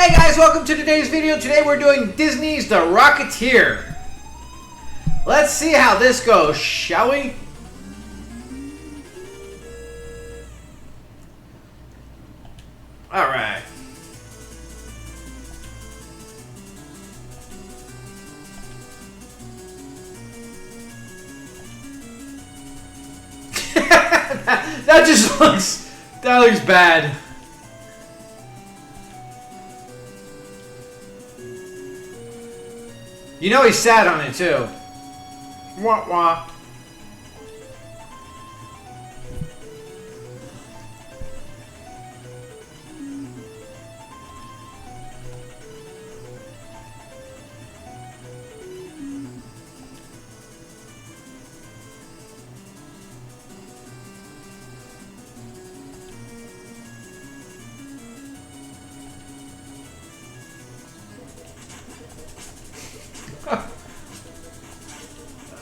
Hey guys, welcome to today's video. Today we're doing Disney's The Rocketeer. Let's see how this goes, shall we? Alright. that looks bad. You know he sat on it too. Wah wah.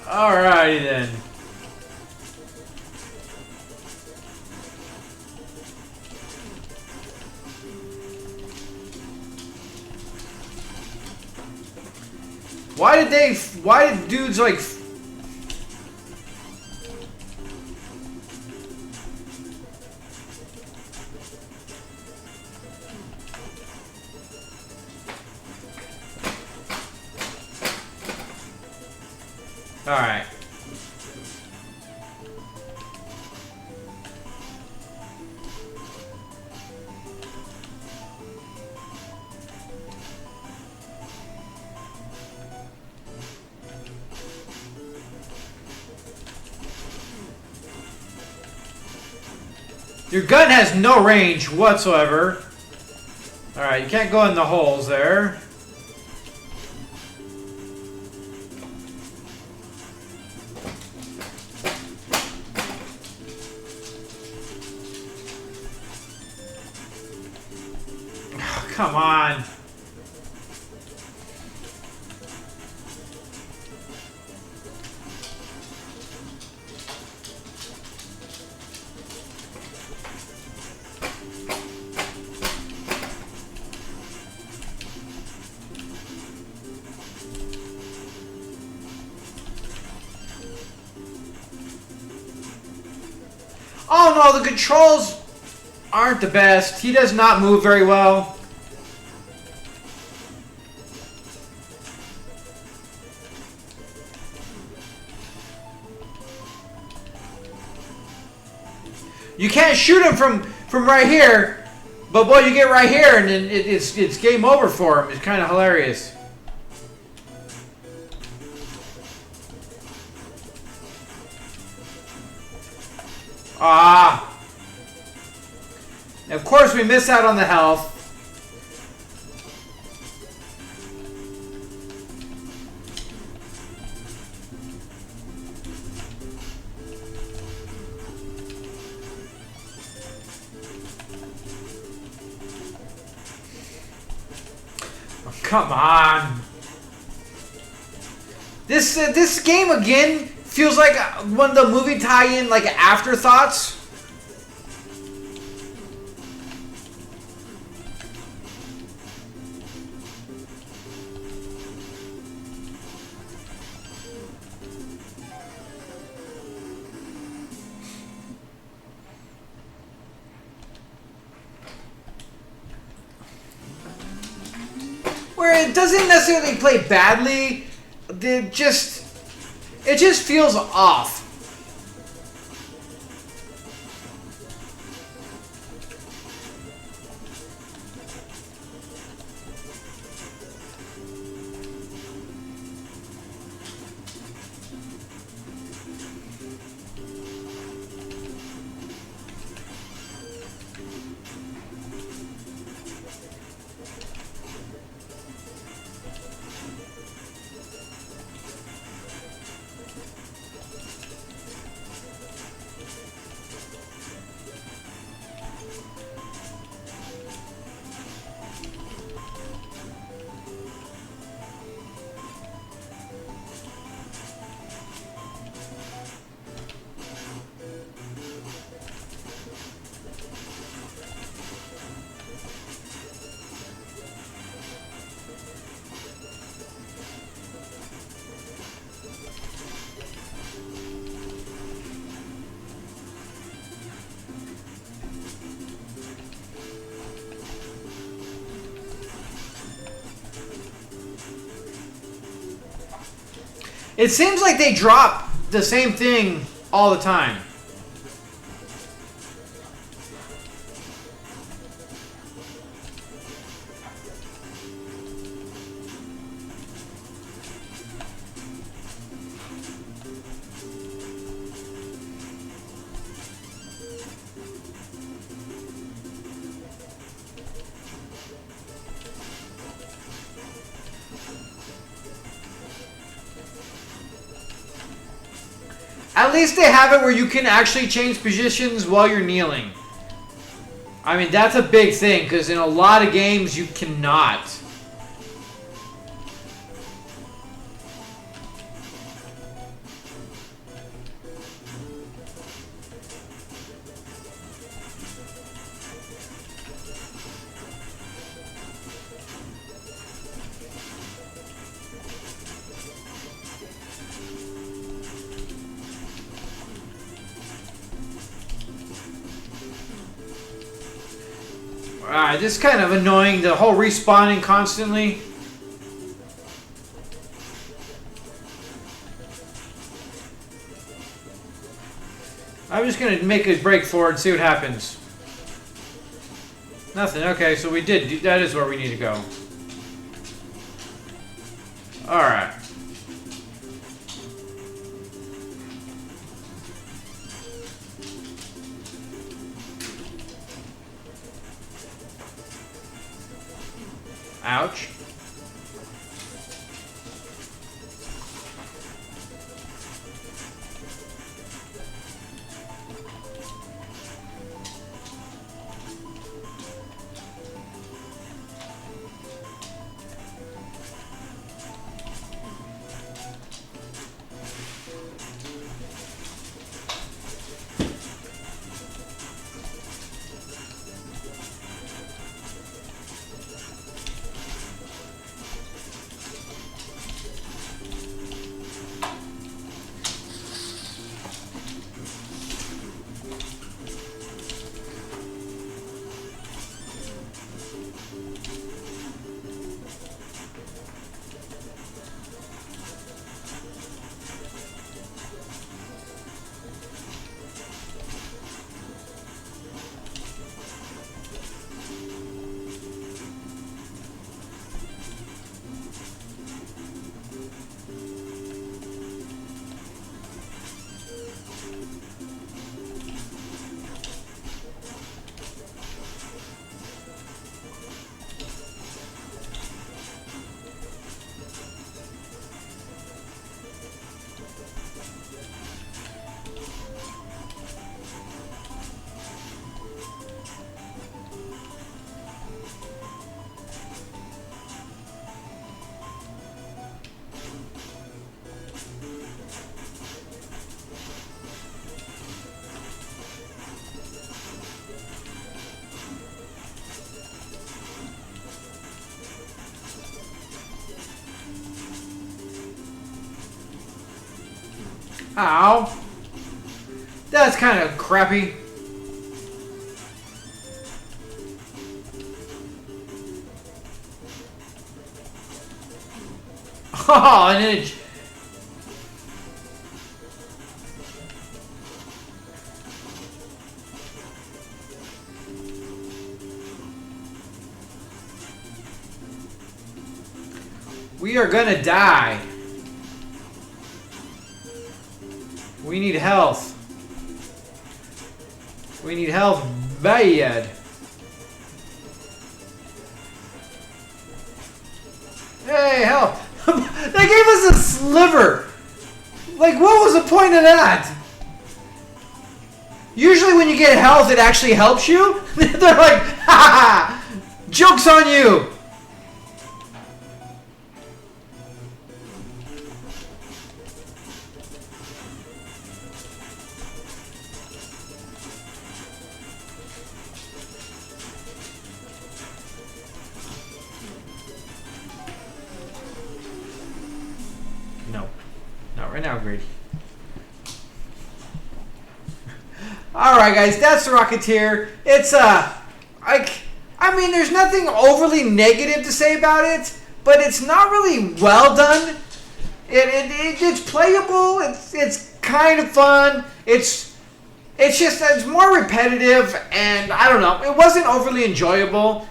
Alrighty then. Why did dudes like... Alright. Your gun has no range whatsoever. Alright, you can't go in the holes there. Oh, come on. Oh no, the controls aren't the best. He does not move very well. You can't shoot him from right here, but boy, you get right here and then it's game over for him. It's kind of hilarious. Ah! Of course we miss out on the health. Oh, come on. This game again feels like one of the movie tie-in, like, afterthoughts. Where it doesn't necessarily play badly, it just feels off. It seems like they drop the same thing all the time. At least they have it where you can actually change positions while you're kneeling. I mean, that's a big thing, because in a lot of games, you cannot. This is kind of annoying, the whole respawning constantly. I'm just going to make a break for it and see what happens. Nothing. Okay, so we did. That is where we need to go. Alright. Ouch. Ow. That's kind of crappy. Oh, and then it... We are gonna die. We need health. We need health bad. Hey, help! They gave us a sliver! Like, what was the point of that? Usually when you get health, it actually helps you. They're like, ha ha! Joke's on you! No. Not right now, Grady. Alright guys, that's The Rocketeer. It's I mean, there's nothing overly negative to say about it, but it's not really well done. It's playable. It's kind of fun. It's more repetitive, and I don't know. It wasn't overly enjoyable.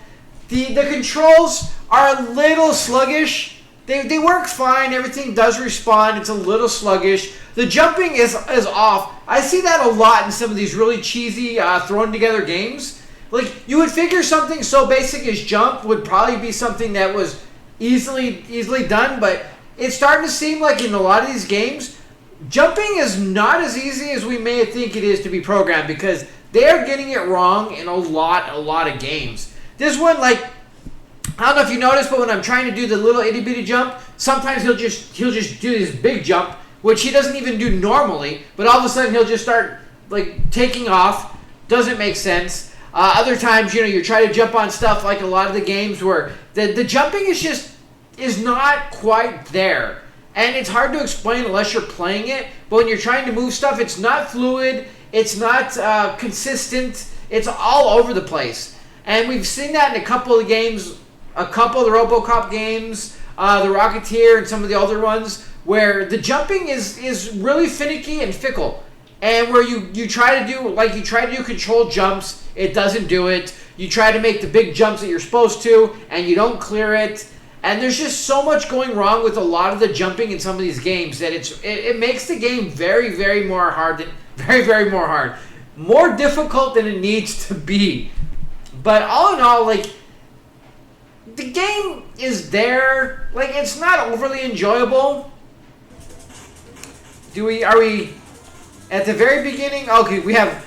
The controls are a little sluggish. They work fine. Everything does respond. It's a little sluggish. The jumping is off. I see that a lot in some of these really cheesy thrown together games. Like, you would figure something so basic as jump would probably be something that was easily done, but it's starting to seem like in a lot of these games, jumping is not as easy as we may think it is to be programmed, because they are getting it wrong in a lot of games. This one, like, I don't know if you noticed, but when I'm trying to do the little itty bitty jump, sometimes he'll just do this big jump, which he doesn't even do normally, but all of a sudden he'll just start like taking off. Doesn't make sense. Other times, you're trying to jump on stuff like a lot of the games where the jumping is not quite there. And it's hard to explain unless you're playing it. But when you're trying to move stuff, it's not fluid. It's not consistent. It's all over the place. And we've seen that in a couple of games, a couple of the RoboCop games, the Rocketeer, and some of the older ones, where the jumping is really finicky and fickle. And where you try to do controlled jumps, it doesn't do it. You try to make the big jumps that you're supposed to, and you don't clear it. And there's just so much going wrong with a lot of the jumping in some of these games that it makes the game very more hard, more difficult than it needs to be. But all in all, like, the game is there. Like, it's not overly enjoyable. Are we at the very beginning? Okay, we have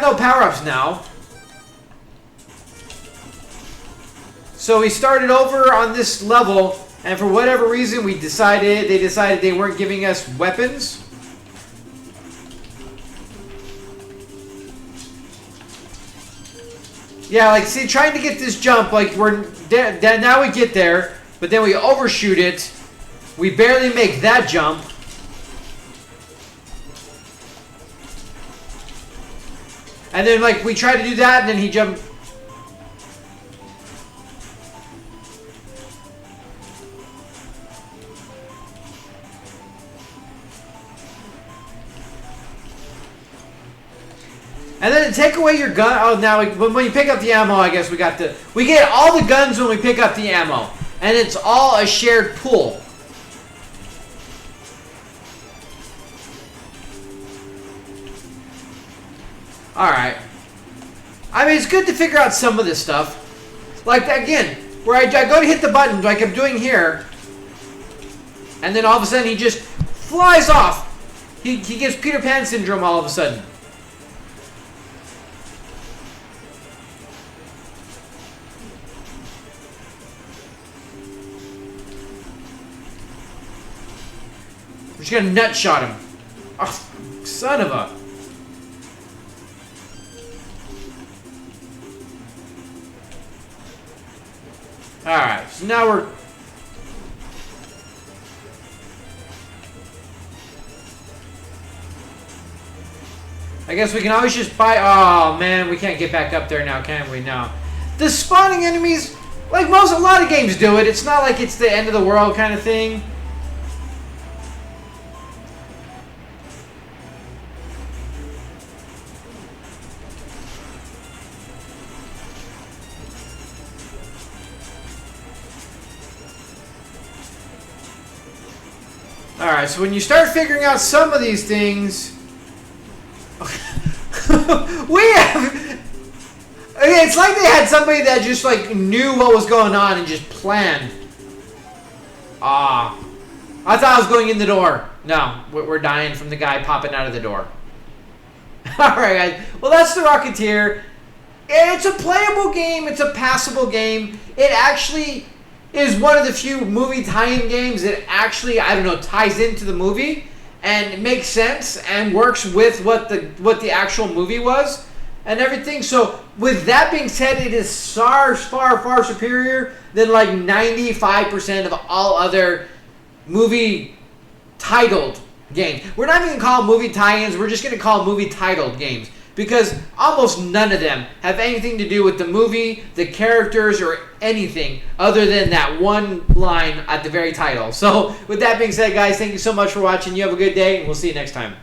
no power-ups now. So we started over on this level, and for whatever reason they decided they weren't giving us weapons. Yeah, like, see, trying to get this jump, like, now we get there, but then we overshoot it. We barely make that jump. And then, like, we try to do that, and then he jumped. And then to take away your gun. Oh, now when you pick up the ammo, I guess we get all the guns when we pick up the ammo, and it's all a shared pool. All right. I mean, it's good to figure out some of this stuff. Like, again, where I go to hit the button, like I'm doing here, and then all of a sudden he just flies off. He gets Peter Pan syndrome all of a sudden. We're just gonna nut shot him. Oh, son of a. Alright, so now we're. I guess we can always just buy. Oh man, we can't get back up there now, can we? No. The spawning enemies, like a lot of games do it. It's not like it's the end of the world kind of thing. Alright, so when you start figuring out some of these things, it's like they had somebody that just like knew what was going on and just planned. I thought I was going in the door. No, we're dying from the guy popping out of the door. Alright, guys. Well, that's The Rocketeer. It's a playable game. It's a passable game. It actually is one of the few movie tie-in games that actually, I don't know, ties into the movie and makes sense and works with what the actual movie was and everything. So with that being said, it is far superior than like 95% of all other movie titled games. We're not even going to call them movie tie-ins. We're just going to call them movie titled games, because almost none of them have anything to do with the movie, the characters, or anything other than that one line at the very title. So with that being said, guys, thank you so much for watching. You have a good day, and we'll see you next time.